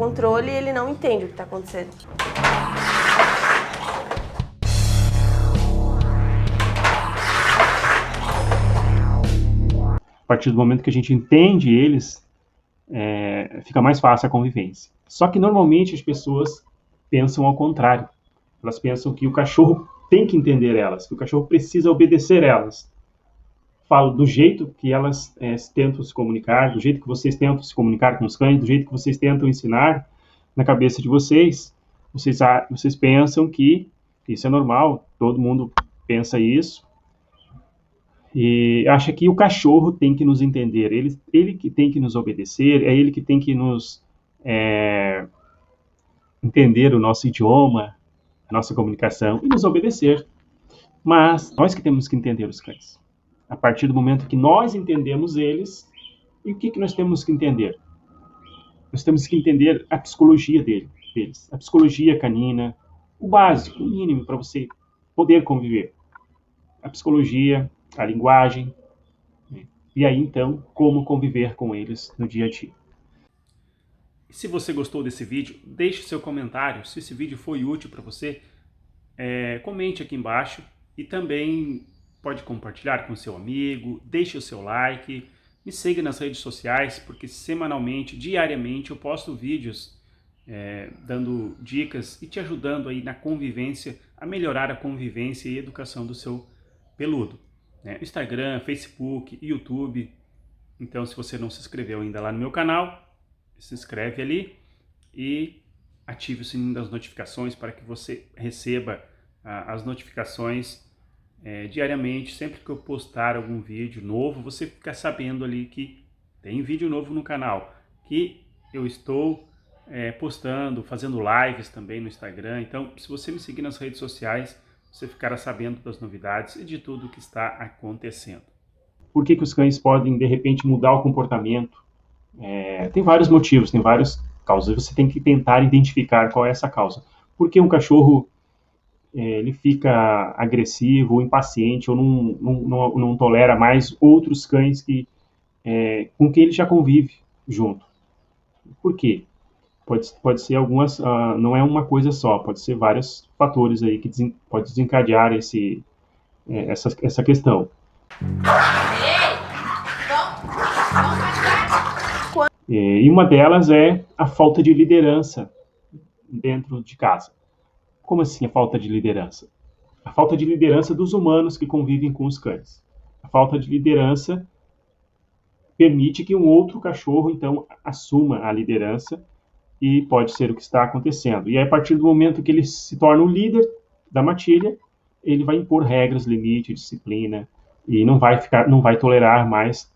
controle e ele não entende o que está acontecendo. A partir do momento que a gente entende eles, fica mais fácil a convivência. Só que normalmente as pessoas pensam ao contrário. Elas pensam que o cachorro tem que entender elas, que o cachorro precisa obedecer elas. Falo do jeito que elas tentam se comunicar, do jeito que vocês tentam se comunicar com os cães, do jeito que vocês tentam ensinar na cabeça de vocês. Vocês pensam que isso é normal, todo mundo pensa isso. E acha que o cachorro tem que nos entender, ele que tem que nos obedecer, é ele que tem que nos entender o nosso idioma, a nossa comunicação e nos obedecer. Mas nós que temos que entender os cães. A partir do momento que nós entendemos eles, e o que nós temos que entender? Nós temos que entender a psicologia deles, a psicologia canina, o básico, o mínimo para você poder conviver. A psicologia, a linguagem, e aí então como conviver com eles no dia a dia. Se você gostou desse vídeo, deixe seu comentário. Se esse vídeo foi útil para você, comente aqui embaixo e também pode compartilhar com seu amigo, deixe o seu like, me siga nas redes sociais, porque semanalmente, diariamente eu posto vídeos dando dicas e te ajudando aí na convivência, a melhorar a convivência e educação do seu peludo. Instagram, Facebook, YouTube. Então, se você não se inscreveu ainda lá no meu canal, se inscreve ali e ative o sininho das notificações para que você receba as notificações diariamente. Sempre que eu postar algum vídeo novo, você fica sabendo ali que tem vídeo novo no canal, que eu estou postando, fazendo lives também no Instagram. Então, se você me seguir nas redes sociais, você ficará sabendo das novidades e de tudo que está acontecendo. Por que os cães podem, de repente, mudar o comportamento? Tem vários motivos, tem várias causas. Você tem que tentar identificar qual é essa causa. Por que um cachorro ele fica agressivo, ou impaciente, ou não tolera mais outros cães com quem ele já convive junto? Por quê? Pode ser algumas, não é uma coisa só, pode ser vários fatores aí que pode desencadear essa questão. E uma delas é a falta de liderança dentro de casa. Como assim a falta de liderança? A falta de liderança dos humanos que convivem com os cães. A falta de liderança permite que um outro cachorro, então, assuma a liderança, e pode ser o que está acontecendo. E aí, a partir do momento que ele se torna o líder da matilha, ele vai impor regras, limite, disciplina, e não vai tolerar mais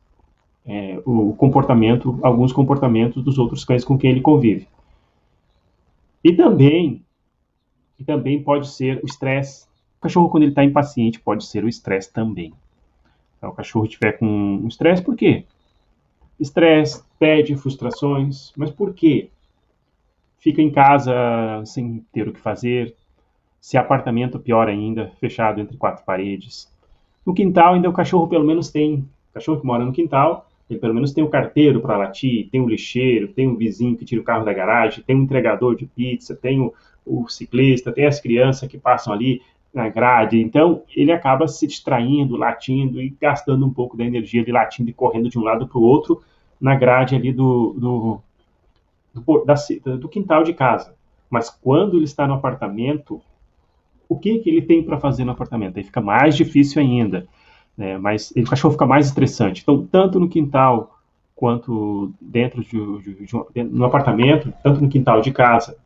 alguns comportamentos dos outros cães com quem ele convive. E também pode ser o estresse. O cachorro, quando ele está impaciente, pode ser o estresse também. Então, o cachorro estiver com estresse, por quê? Estresse, tédio, frustrações. Mas por quê? Fica em casa sem ter o que fazer. Se apartamento, pior ainda, fechado entre quatro paredes. No quintal, ainda o cachorro pelo menos tem. O cachorro que mora no quintal, ele pelo menos tem o carteiro para latir, tem o lixeiro, tem o vizinho que tira o carro da garagem, tem o entregador de pizza, tem o ciclista, tem as crianças que passam ali na grade. Então, ele acaba se distraindo, latindo e gastando um pouco da energia de latindo e correndo de um lado para o outro na grade ali do quintal de casa. Mas quando ele está no apartamento, o que ele tem para fazer no apartamento? Aí fica mais difícil ainda, né? Mas o cachorro fica mais estressante. Então, tanto no quintal quanto dentro no apartamento, tanto no quintal de casa,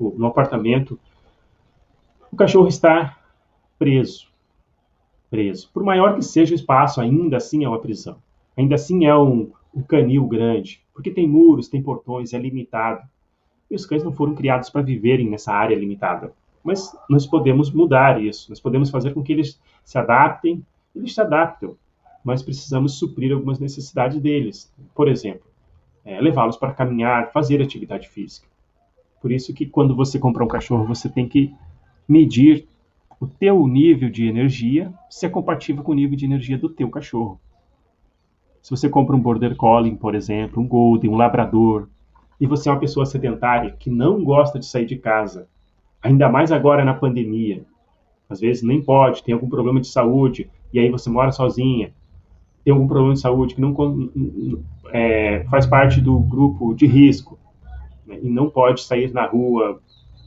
no apartamento, o cachorro está preso. Por maior que seja o espaço, ainda assim é uma prisão. Ainda assim é um canil grande, porque tem muros, tem portões, é limitado. E os cães não foram criados para viverem nessa área limitada. Mas nós podemos mudar isso, nós podemos fazer com que eles se adaptem. Eles se adaptam, mas precisamos suprir algumas necessidades deles. Por exemplo, levá-los para caminhar, fazer atividade física. Por isso que quando você compra um cachorro, você tem que medir o teu nível de energia, se é compatível com o nível de energia do teu cachorro. Se você compra um Border Collie, por exemplo, um Golden, um Labrador, e você é uma pessoa sedentária que não gosta de sair de casa, ainda mais agora na pandemia, às vezes nem pode, tem algum problema de saúde, e aí você mora sozinha, tem algum problema de saúde que não faz parte do grupo de risco, né, e não pode sair na rua,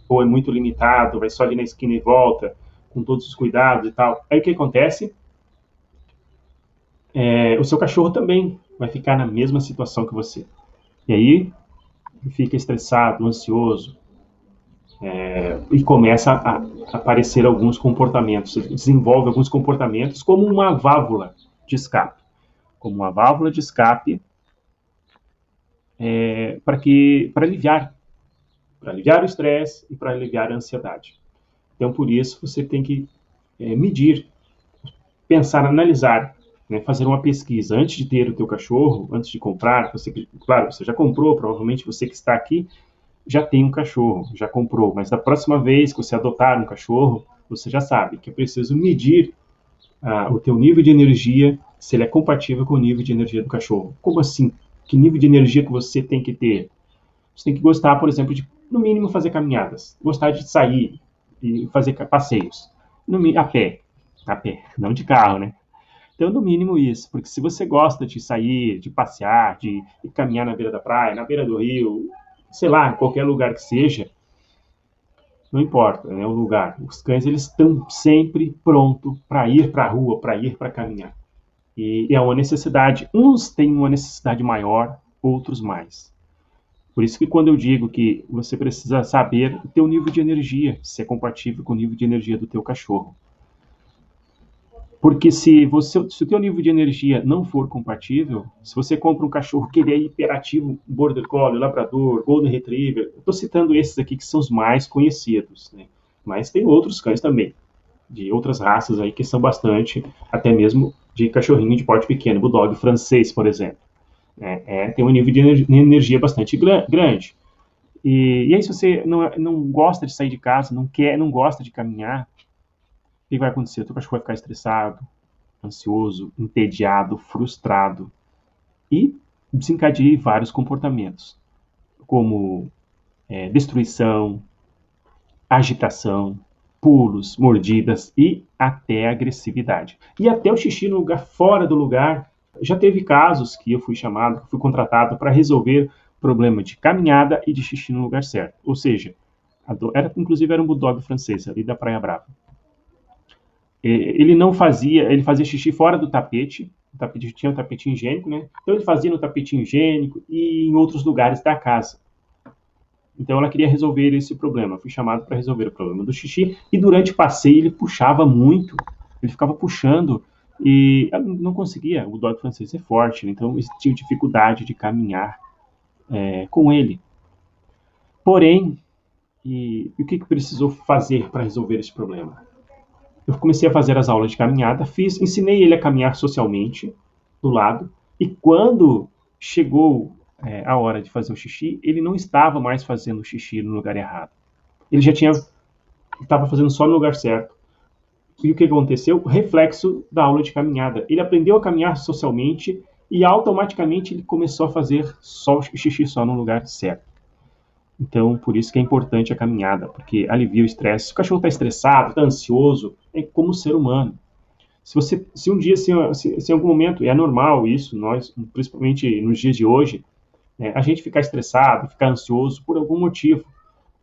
ou é muito limitado, vai só ali na esquina e volta, com todos os cuidados e tal. Aí o que acontece? O seu cachorro também vai ficar na mesma situação que você. E aí fica estressado, ansioso, e começa a aparecer alguns comportamentos, desenvolve alguns comportamentos como uma válvula de escape. Como uma válvula de escape para aliviar o estresse e para aliviar a ansiedade. Então, por isso, você tem que medir, pensar, analisar, né, fazer uma pesquisa antes de ter o teu cachorro, antes de comprar. Claro, você já comprou, provavelmente você que está aqui já tem um cachorro, já comprou, mas da próxima vez que você adotar um cachorro, você já sabe que é preciso medir o teu nível de energia, se ele é compatível com o nível de energia do cachorro. Como assim? Que nível de energia que você tem que ter? Você tem que gostar, por exemplo, de, no mínimo, fazer caminhadas, gostar de sair e fazer passeios, a pé, não de carro, né? Então, no mínimo isso, porque se você gosta de sair, de passear, de caminhar na beira da praia, na beira do rio, sei lá, em qualquer lugar que seja, não importa, né, o lugar. Os cães, eles estão sempre prontos para ir para a rua, para ir para caminhar. E é uma necessidade. Uns têm uma necessidade maior, outros mais. Por isso que quando eu digo que você precisa saber o teu nível de energia, se é compatível com o nível de energia do teu cachorro. Porque se o teu nível de energia não for compatível, se você compra um cachorro que ele é hiperativo, Border Collie, Labrador, Golden Retriever, eu estou citando esses aqui que são os mais conhecidos, né? Mas tem outros cães também, de outras raças aí que são bastante, até mesmo de cachorrinho de porte pequeno, Bulldog francês, por exemplo. Tem um nível de energia bastante grande. E aí se você não gosta de sair de casa, não gosta de caminhar, o que vai acontecer? O teu cachorro vai ficar estressado, ansioso, entediado, frustrado e desencadeia vários comportamentos, como destruição, agitação, pulos, mordidas e até agressividade. E até o xixi no lugar, fora do lugar. Já teve casos que eu fui contratado para resolver problema de caminhada e de xixi no lugar certo. Ou seja, inclusive era um bulldog francês, ali da Praia Brava. Ele fazia xixi fora do tapete, tinha um tapetinho higiênico, né? Então ele fazia no tapetinho higiênico e em outros lugares da casa. Então ela queria resolver esse problema. Fui chamado para resolver o problema do xixi e durante o passeio ele puxava muito, ele ficava puxando e não conseguia. O bulldog francês é forte, né? Então eu tinha dificuldade de caminhar com ele. Porém, e o que precisou fazer para resolver esse problema? Eu comecei a fazer as aulas de caminhada, ensinei ele a caminhar socialmente do lado, e quando chegou a hora de fazer o xixi, ele não estava mais fazendo o xixi no lugar errado. Ele já estava fazendo só no lugar certo. E o que aconteceu? O reflexo da aula de caminhada. Ele aprendeu a caminhar socialmente e automaticamente ele começou a fazer só o xixi só no lugar certo. Então, por isso que é importante a caminhada, porque alivia o estresse. Se o cachorro está estressado, está ansioso, é como ser humano. Se um dia, se em algum momento, é normal isso, nós, principalmente nos dias de hoje, a gente ficar estressado, ficar ansioso por algum motivo.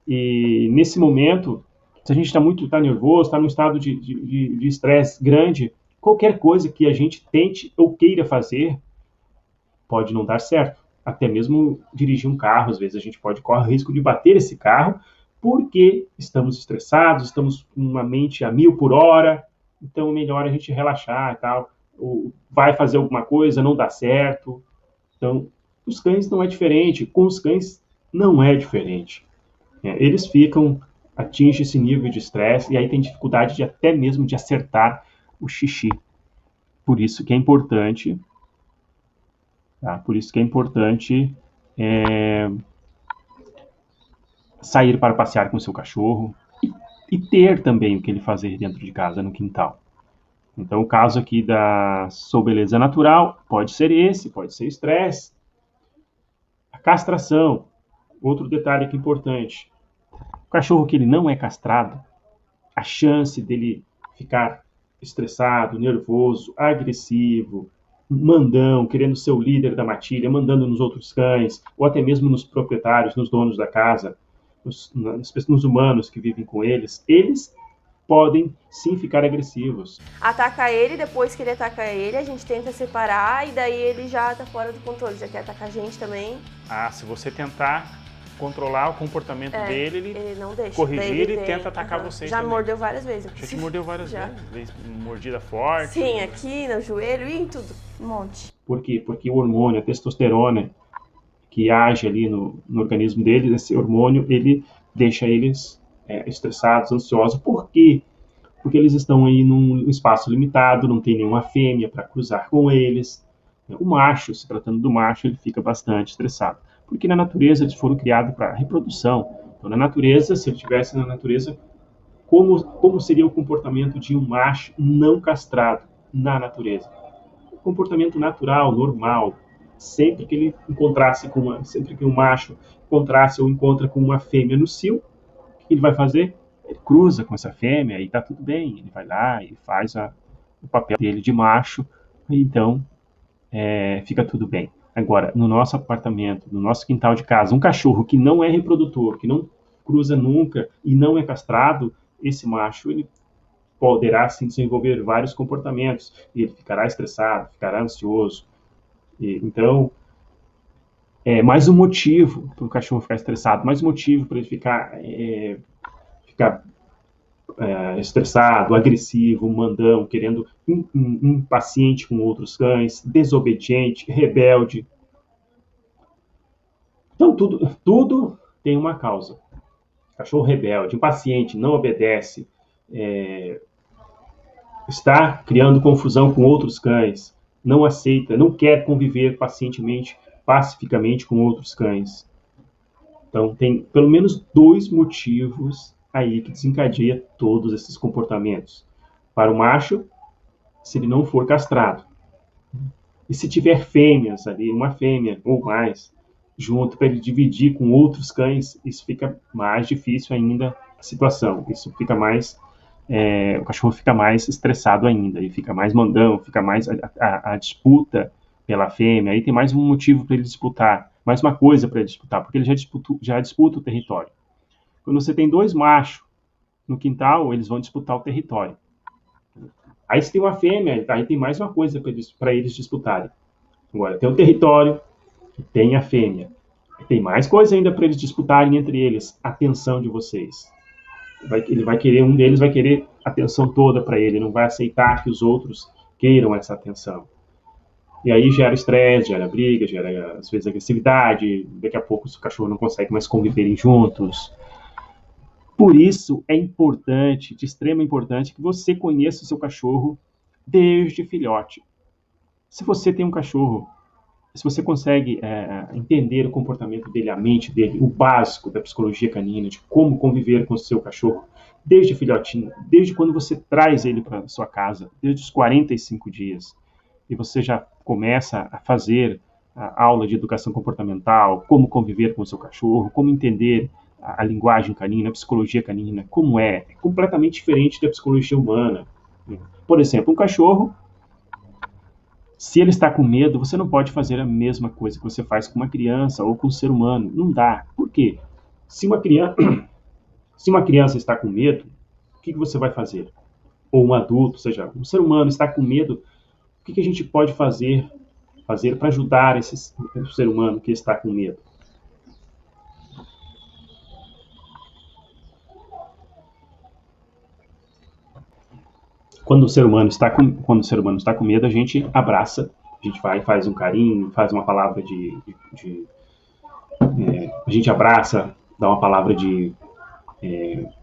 E nesse momento, se a gente está nervoso, está num estado de estresse grande, qualquer coisa que a gente tente ou queira fazer pode não dar certo. Até mesmo dirigir um carro, às vezes a gente corre o risco de bater esse carro porque estamos estressados, estamos com uma mente a 1000 por hora, então é melhor a gente relaxar e tal. Ou vai fazer alguma coisa, não dá certo. Então, os cães não é diferente, com os cães não é diferente. Eles atingem esse nível de estresse e aí tem dificuldade até mesmo de acertar o xixi. Por isso que é importante... Por isso que é importante sair para passear com o seu cachorro e ter também o que ele fazer dentro de casa, no quintal. Então, o caso aqui da Sou Beleza Natural pode ser esse, pode ser estresse. A castração. outro detalhe aqui importante. O cachorro que ele não é castrado, a chance dele ficar estressado, nervoso, agressivo, mandão, querendo ser o líder da matilha, mandando nos outros cães, ou até mesmo nos proprietários, nos donos da casa, nos humanos que vivem com eles podem sim ficar agressivos. Ataca ele, depois que ele ataca ele, a gente tenta separar e daí ele já tá fora do controle, já quer atacar a gente também. Se você tentar controlar o comportamento dele, ele não deixa. Corrigir e tenta atacar vocês Já também. mordeu várias vezes. Já te mordeu várias Já. vezes? Mordida forte? Sim, aqui no joelho e em tudo, um monte. Por quê? Porque o hormônio, a testosterona, que age ali no organismo deles, esse hormônio, ele deixa eles estressados, ansiosos. Por quê? Porque eles estão aí num espaço limitado, não tem nenhuma fêmea para cruzar com eles. O macho, se tratando do macho, ele fica bastante estressado. Porque na natureza eles foram criados para reprodução. Então, na natureza, se ele estivesse na natureza, como seria o comportamento de um macho não castrado na natureza? O comportamento natural, normal. Sempre que ele encontrasse sempre que um macho encontrasse ou encontra com uma fêmea no cio, o que ele vai fazer? Ele cruza com essa fêmea e está tudo bem. Ele vai lá e faz o papel dele de macho, e então fica tudo bem. Agora, no nosso apartamento, no nosso quintal de casa, um cachorro que não é reprodutor, que não cruza nunca e não é castrado, esse macho ele poderá sim desenvolver vários comportamentos. E ele ficará estressado, ficará ansioso. Então, mais um motivo para o cachorro ficar estressado, mais um motivo para ele ficar estressado, agressivo, mandão, querendo impaciente com outros cães, desobediente, rebelde. Então, tudo tem uma causa. Cachorro rebelde, impaciente, não obedece, está criando confusão com outros cães, não aceita, não quer conviver pacificamente com outros cães. Então, tem pelo menos 2 motivos aí que desencadeia todos esses comportamentos. Para o macho, se ele não for castrado. E se tiver fêmeas ali, uma fêmea ou mais, junto, para ele dividir com outros cães, isso fica mais difícil ainda a situação. Isso fica mais... o cachorro fica mais estressado ainda, e fica mais mandão, fica mais a disputa pela fêmea, aí tem mais um motivo para ele disputar, mais uma coisa para ele disputar, porque ele já disputa o território. Quando você tem 2 machos no quintal, eles vão disputar o território. Aí se tem uma fêmea, aí tem mais uma coisa para eles disputarem. Agora, tem o território, tem a fêmea. Tem mais coisa ainda para eles disputarem entre eles, a atenção de vocês. Um deles vai querer a atenção toda para ele, não vai aceitar que os outros queiram essa atenção. E aí gera estresse, gera briga, gera às vezes agressividade, daqui a pouco o cachorro não consegue mais conviverem juntos. Por isso é importante, de extrema importância, que você conheça o seu cachorro desde filhote. Se você tem um cachorro, se você consegue entender o comportamento dele, a mente dele, o básico da psicologia canina, de como conviver com o seu cachorro, desde filhotinho, desde quando você traz ele para sua casa, desde os 45 dias, e você já começa a fazer a aula de educação comportamental, como conviver com o seu cachorro, como entender a linguagem canina, a psicologia canina, como é completamente diferente da psicologia humana. Por exemplo, um cachorro, se ele está com medo, você não pode fazer a mesma coisa que você faz com uma criança ou com um ser humano. Não dá. Por quê? Se uma criança está com medo, o que você vai fazer? Ou um adulto, ou seja, um ser humano está com medo, o que a gente pode fazer para ajudar esse ser humano que está com medo? Quando o ser humano está com medo, a gente abraça, a gente vai, faz um carinho, faz uma palavra a gente abraça, dá uma palavra de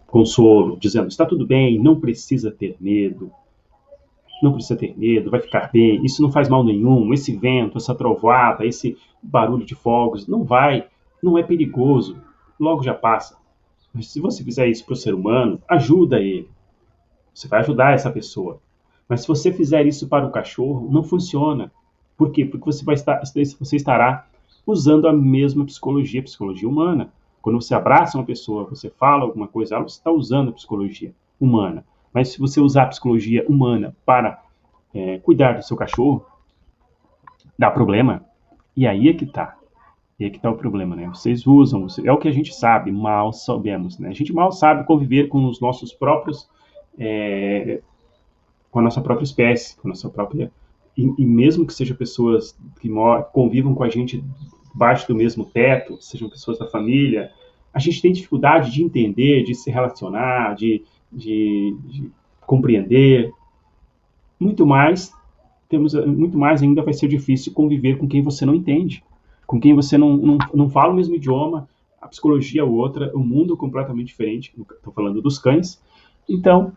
consolo, dizendo, está tudo bem, não precisa ter medo, vai ficar bem, isso não faz mal nenhum, esse vento, essa trovoada, esse barulho de fogos, não é perigoso, logo já passa. Mas se você fizer isso para o ser humano, ajuda ele. Você vai ajudar essa pessoa. Mas se você fizer isso para o cachorro, não funciona. Por quê? Porque você estará usando a mesma psicologia, psicologia humana. Quando você abraça uma pessoa, você fala alguma coisa, você está usando a psicologia humana. Mas se você usar a psicologia humana para cuidar do seu cachorro, dá problema. E aí é que está. E aí que está o problema, né? Vocês usam, é o que a gente sabe, mal sabemos, né? A gente mal sabe conviver com os nossos próprios, com a nossa própria espécie, com a nossa própria... E mesmo que sejam pessoas que convivam com a gente debaixo do mesmo teto, sejam pessoas da família, a gente tem dificuldade de entender, de se relacionar, de compreender. Muito mais ainda vai ser difícil conviver com quem você não entende, com quem você não fala o mesmo idioma, a psicologia é outra, o mundo é completamente diferente. Estou falando dos cães. Então,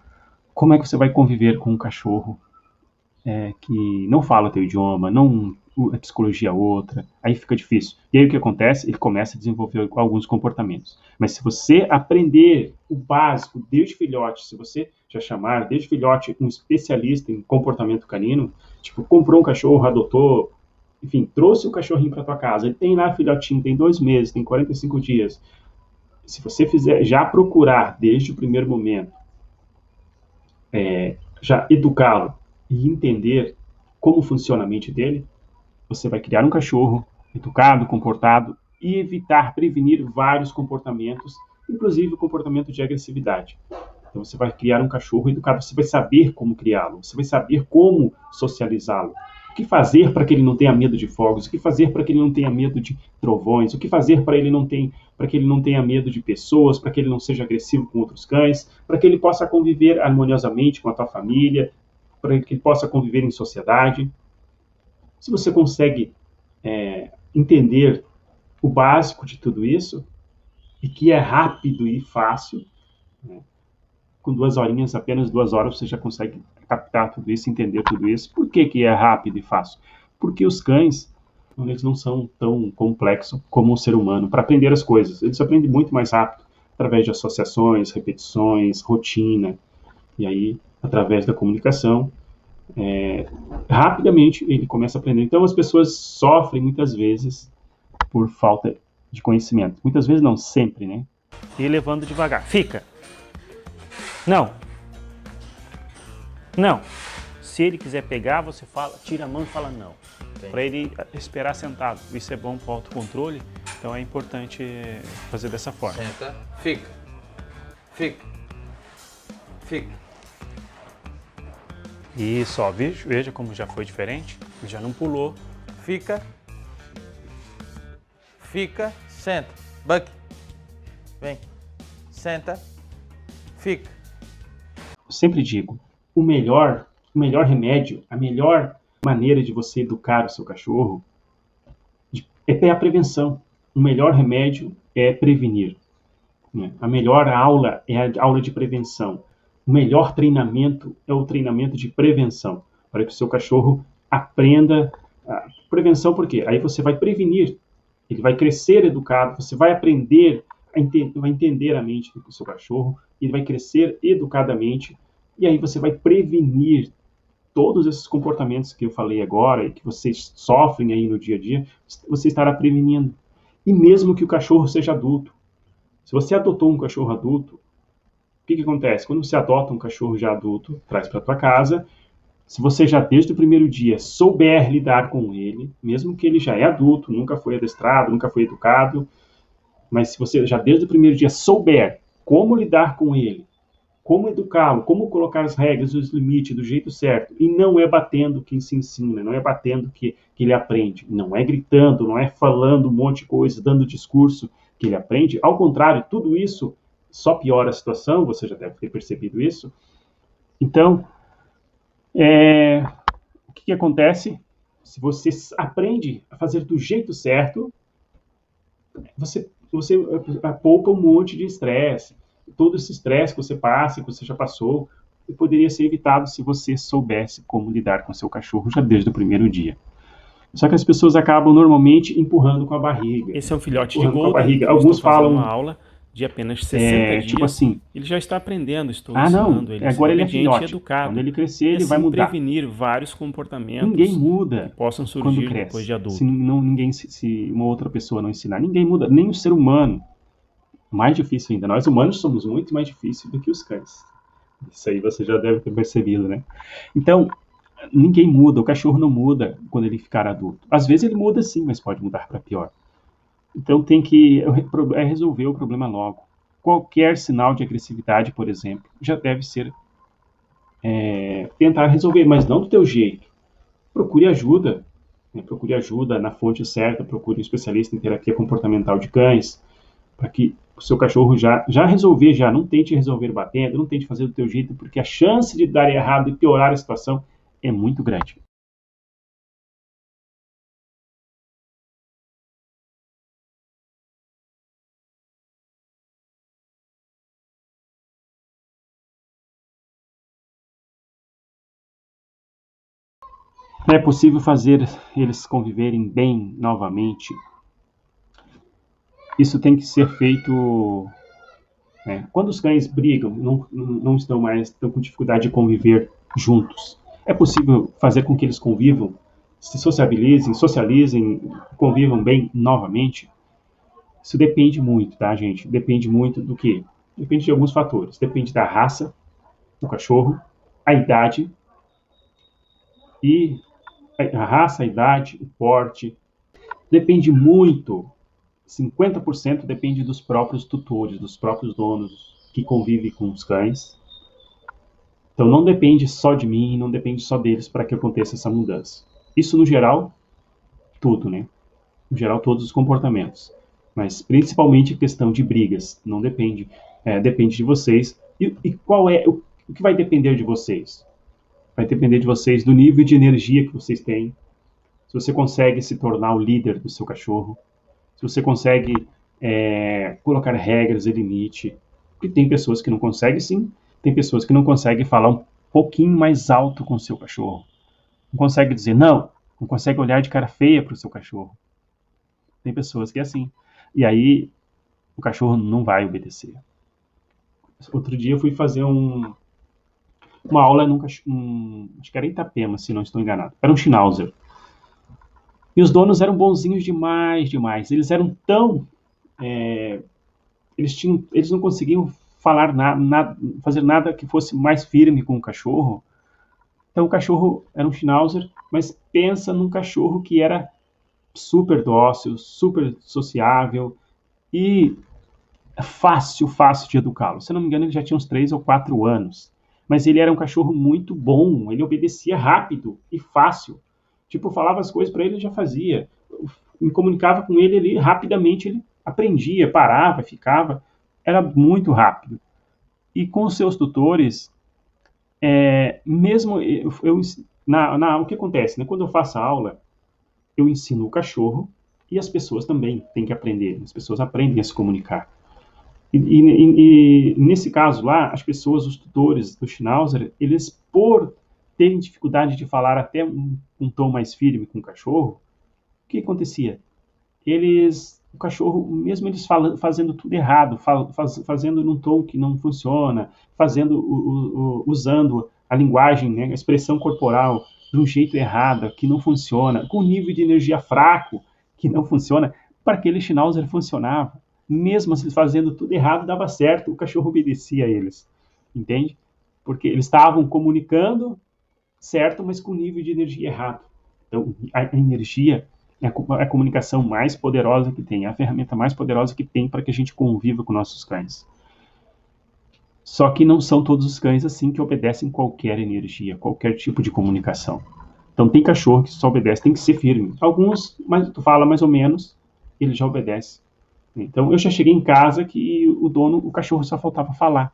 como é que você vai conviver com um cachorro que não fala teu idioma, a psicologia é outra, aí fica difícil. E aí o que acontece? Ele começa a desenvolver alguns comportamentos. Mas se você aprender o básico desde filhote, se você já chamar desde filhote um especialista em comportamento canino, tipo, comprou um cachorro, adotou, enfim, trouxe o cachorrinho para tua casa, ele tem lá filhotinho, tem 2 meses, tem 45 dias. Se você fizer, já procurar desde o primeiro momento, já educá-lo e entender como funciona a mente dele, você vai criar um cachorro educado, comportado e prevenir vários comportamentos, inclusive o comportamento de agressividade. Então você vai criar um cachorro educado, você vai saber como criá-lo, você vai saber como socializá-lo, o que fazer para que ele não tenha medo de fogos, o que fazer para que ele não tenha medo de trovões, o que fazer para que ele não tenha medo de pessoas, para que ele não seja agressivo com outros cães, para que ele possa conviver harmoniosamente com a tua família, para que ele possa conviver em sociedade. Se você consegue entender o básico de tudo isso, e que é rápido e fácil, né? Com 2 horinhas, apenas 2 horas, você já consegue captar tudo isso, entender tudo isso. Por que é rápido e fácil? Porque os cães, eles não são tão complexos como o ser humano para aprender as coisas. Eles aprendem muito mais rápido, através de associações, repetições, rotina, e aí, através da comunicação, rapidamente ele começa a aprender. Então as pessoas sofrem muitas vezes por falta de conhecimento. Muitas vezes não, sempre, né? E levando devagar. Fica. Não. Não. Se ele quiser pegar, você fala, tira a mão e fala não. Para ele esperar sentado. Isso é bom para o autocontrole, então é importante fazer dessa forma. Senta, fica. Fica. Fica. Isso, ó, veja como já foi diferente. Ele já não pulou. Fica. Fica, senta. Buck. Vem. Senta. Fica. Eu sempre digo, o melhor remédio, a melhor maneira de você educar o seu cachorro é a prevenção. O melhor remédio é prevenir, né? A melhor aula é a aula de prevenção. O melhor treinamento é o treinamento de prevenção, para que o seu cachorro aprenda. Prevenção por quê? Aí você vai prevenir, ele vai crescer educado, você vai aprender, vai entender a mente do seu cachorro, ele vai crescer educadamente, e aí você vai prevenir todos esses comportamentos que eu falei agora, e que vocês sofrem aí no dia a dia, você estará prevenindo. E mesmo que o cachorro seja adulto, se você adotou um cachorro adulto, o que acontece? Quando você adota um cachorro já adulto, traz para tua casa, se você já desde o primeiro dia souber lidar com ele, mesmo que ele já é adulto, nunca foi adestrado, nunca foi educado, mas se você já desde o primeiro dia souber como lidar com ele, como educá-lo, como colocar as regras, os limites do jeito certo, e não é batendo que se ensina, não é batendo que ele aprende, não é gritando, não é falando um monte de coisa, dando discurso que ele aprende, ao contrário, tudo isso só piora a situação, você já deve ter percebido isso. Então, o que acontece? Se você aprende a fazer do jeito certo, você poupa um monte de estresse. Todo esse estresse que você passa, que você já passou, poderia ser evitado se você soubesse como lidar com seu cachorro já desde o primeiro dia. Só que as pessoas acabam normalmente empurrando com a barriga. Esse é um filhote de Golden. Alguns falam uma aula de apenas 60 dias, tipo assim, ele já está aprendendo, estou não, ensinando ele a ser agora ele é obediente e filhote. educado. Quando ele crescer, E ele vai assim mudar. prevenir vários Ninguém comportamentos que muda possam quando surgir depois cresce. de adulto. Se uma outra pessoa não ensinar, ninguém muda, nem o ser humano. Mais difícil ainda. Nós humanos somos muito mais difíceis do que os cães. Isso aí você já deve ter percebido, né? Então, ninguém muda, o cachorro não muda quando ele ficar adulto. Às vezes ele muda sim, mas pode mudar para pior. Então tem que resolver o problema logo. Qualquer sinal de agressividade, por exemplo, já deve ser tentar resolver, mas não do teu jeito. Procure ajuda, né? Procure ajuda na fonte certa, procure um especialista em terapia comportamental de cães, para que o seu cachorro já resolver, não tente resolver batendo, não tente fazer do teu jeito, porque a chance de dar errado e piorar a situação é muito grande. É possível fazer eles conviverem bem novamente. Isso tem que ser feito quando os cães brigam, não estão com dificuldade de conviver juntos. É possível fazer com que eles convivam, se socializem, convivam bem novamente? Isso depende muito, tá, gente? Depende muito do quê? Depende de alguns fatores. Depende da raça do cachorro, a idade e a raça, a idade, o porte. Depende muito, 50% depende dos próprios tutores, dos próprios donos que convivem com os cães. Então não depende só de mim, não depende só deles para que aconteça essa mudança. Isso no geral, tudo, né? No geral, todos os comportamentos. Mas principalmente a questão de brigas, não depende. Depende de vocês. E qual é o que vai depender de vocês? Vai depender de vocês do nível de energia que vocês têm. Se você consegue se tornar o líder do seu cachorro. Se você consegue colocar regras e limite. Porque tem pessoas que não conseguem, sim. Tem pessoas que não conseguem falar um pouquinho mais alto com o seu cachorro. Não consegue dizer não. Não consegue olhar de cara feia para o seu cachorro. Tem pessoas que é assim. E aí o cachorro não vai obedecer. Outro dia eu fui fazer uma aula acho que era em Itapema, se não estou enganado. Era um Schnauzer. E os donos eram bonzinhos demais, demais. Eles eram tão... eles não conseguiam fazer nada que fosse mais firme com o cachorro. Então o cachorro era um Schnauzer, mas pensa num cachorro que era super dócil, super sociável e fácil de educá-lo. Se não me engano, ele já tinha uns 3 ou 4 anos. Mas ele era um cachorro muito bom, ele obedecia rápido e fácil. Tipo, eu falava as coisas para ele, ele já fazia. Me comunicava com ele rapidamente ele aprendia, parava, ficava. Era muito rápido. E com os seus tutores, mesmo o que acontece? Né? Quando eu faço a aula, eu ensino o cachorro e as pessoas também têm que aprender. As pessoas aprendem a se comunicar. E nesse caso lá, as pessoas, os tutores do Schnauzer, eles, por terem dificuldade de falar até um tom mais firme com o cachorro, o que acontecia? O cachorro, mesmo eles fazendo tudo errado, fazendo num tom que não funciona, usando a linguagem, né, a expressão corporal de um jeito errado, que não funciona, com um nível de energia fraco, que não funciona, para aquele Schnauzer funcionava. Mesmo eles fazendo tudo errado, dava certo, o cachorro obedecia a eles, entende? Porque eles estavam comunicando certo, mas com nível de energia errado. Então, a energia é a comunicação mais poderosa que tem, é a ferramenta mais poderosa que tem para que a gente conviva com nossos cães. Só que não são todos os cães assim que obedecem qualquer energia, qualquer tipo de comunicação. Então, tem cachorro que só obedece, tem que ser firme. Alguns, mas tu fala mais ou menos, ele já obedece. Então, eu já cheguei em casa que o cachorro só faltava falar.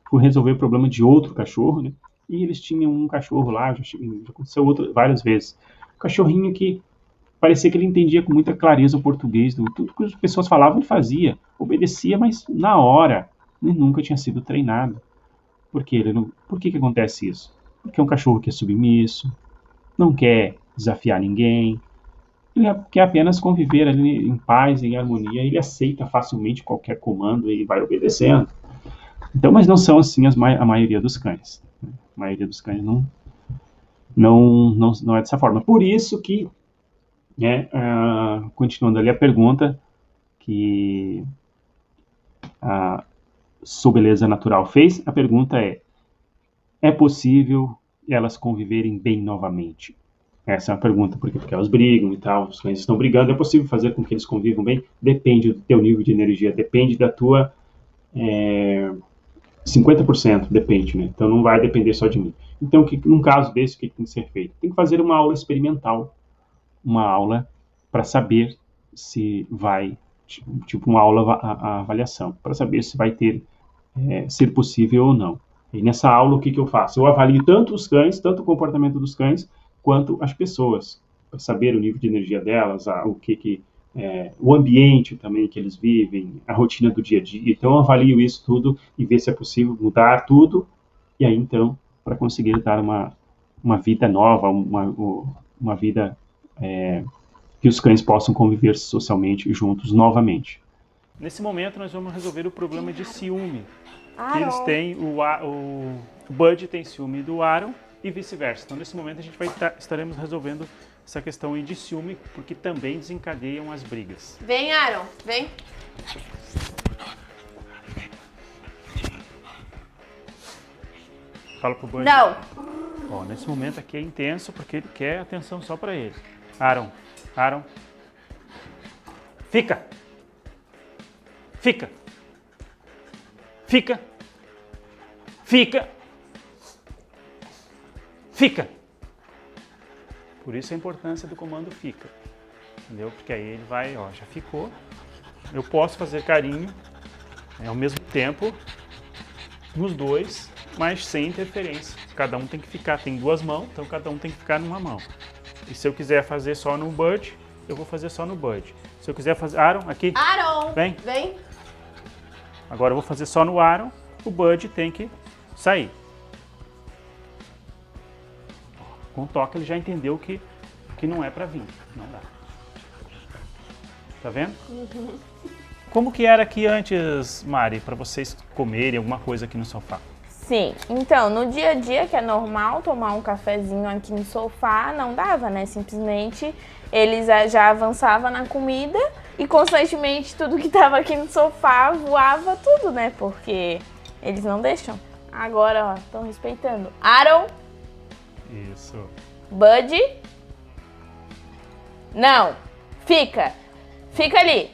Fui resolver o problema de outro cachorro, né? E eles tinham um cachorro lá, já aconteceu várias vezes. Um cachorrinho que parecia que ele entendia com muita clareza o português. Tudo que as pessoas falavam, ele fazia. Obedecia, mas na hora. Ele nunca tinha sido treinado. Por que acontece isso? Porque é um cachorro que é submisso, não quer desafiar ninguém, Ele quer apenas conviver ali em paz, em harmonia, ele aceita facilmente qualquer comando e vai obedecendo. Então, mas não são assim a maioria dos cães. A maioria dos cães não é dessa forma. Por isso que, continuando ali a pergunta que a Sua Beleza Natural fez, a pergunta é possível elas conviverem bem novamente? Essa é a pergunta, porque elas brigam e tal, os cães estão brigando, é possível fazer com que eles convivam bem? Depende do teu nível de energia, depende da tua... 50% depende, né? Então não vai depender só de mim. Então, num caso desse, o que tem que ser feito? Tem que fazer uma aula experimental, uma aula para saber se vai, tipo uma aula a avaliação, para saber se vai ser possível ou não. E nessa aula, o que eu faço? Eu avalio tanto os cães, tanto o comportamento dos cães, quanto as pessoas, para saber o nível de energia delas, o ambiente também que eles vivem, a rotina do dia a dia. Então, eu avalio isso tudo e ver se é possível mudar tudo, e aí, então, para conseguir dar uma vida nova, uma vida que os cães possam conviver socialmente juntos novamente. Nesse momento, nós vamos resolver o problema de ciúme. Aaron. Eles têm, o Bud tem ciúme do Aaron e vice-versa. Então, nesse momento, a gente estaremos resolvendo essa questão aí de ciúme, porque também desencadeiam as brigas. Vem, Aaron, vem. Fala pro Bud. Não. Ó, nesse momento aqui é intenso, porque ele quer atenção só pra ele. Aaron. Fica. Fica. Fica. Fica. Fica. Por isso a importância do comando fica. Entendeu? Porque aí ele vai, ó, já ficou. Eu posso fazer carinho ao mesmo tempo nos dois, mas sem interferência. Cada um tem que ficar, tem duas mãos, então cada um tem que ficar numa mão. E se eu quiser fazer só no Bud, eu vou fazer só no Bud. Se eu quiser fazer... Aaron, aqui. Aaron. Vem. Vem. Agora eu vou fazer só no Aaron, o Bud tem que sair. Com o toque ele já entendeu que não é pra vir, não dá. Tá vendo? Uhum. Como que era aqui antes, Mari, pra vocês comerem alguma coisa aqui no sofá? Sim, então, no dia a dia, que é normal tomar um cafezinho aqui no sofá, não dava, né? Simplesmente eles já avançavam na comida e constantemente tudo que tava aqui no sofá voava tudo, né? Porque eles não deixam. Agora, ó, estão respeitando. Aaron. Isso. Bud. Não. Fica. Fica ali.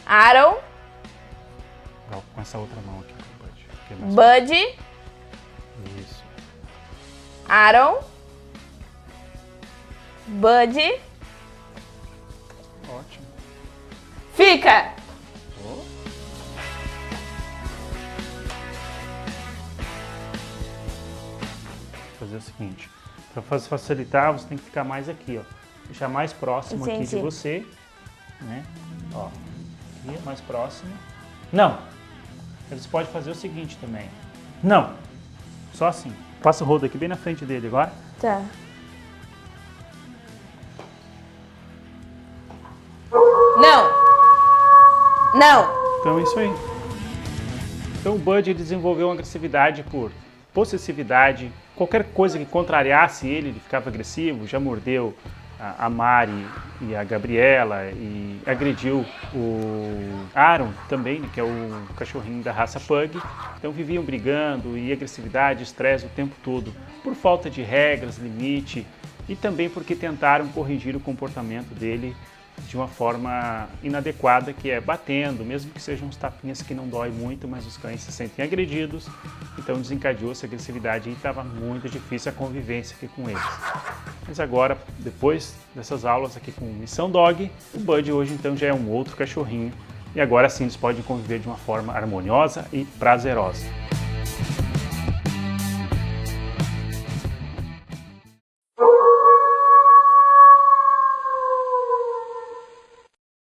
Aaron. Ó, com essa outra mão aqui, Bud. Que é mais Bud. Isso. Aaron. Bud. Ótimo. Fica. Ó. Fazer o seguinte, para facilitar, você tem que ficar mais aqui, ó. Deixar mais próximo aqui de Entendi. você, né? Ó, aqui, mais próximo. Não! Você pode fazer o seguinte também. Não! Só assim. Passa o rodo aqui bem na frente dele agora. Tá. Não. Não. Então é isso aí. Então o Bud ele desenvolveu uma agressividade por possessividade. Qualquer coisa que contrariasse ele ficava agressivo. Já mordeu a Mari e a Gabriela e agrediu o Aaron também, né, que é o cachorrinho da raça Pug. Então viviam brigando e agressividade, estresse o tempo todo, por falta de regras, limite e também porque tentaram corrigir o comportamento dele de uma forma inadequada, que é batendo, mesmo que sejam uns tapinhas que não dói muito, mas os cães se sentem agredidos, então desencadeou essa agressividade e estava muito difícil a convivência aqui com eles. Mas agora, depois dessas aulas aqui com Missão Dog, o Bud hoje então já é um outro cachorrinho e agora sim eles podem conviver de uma forma harmoniosa e prazerosa.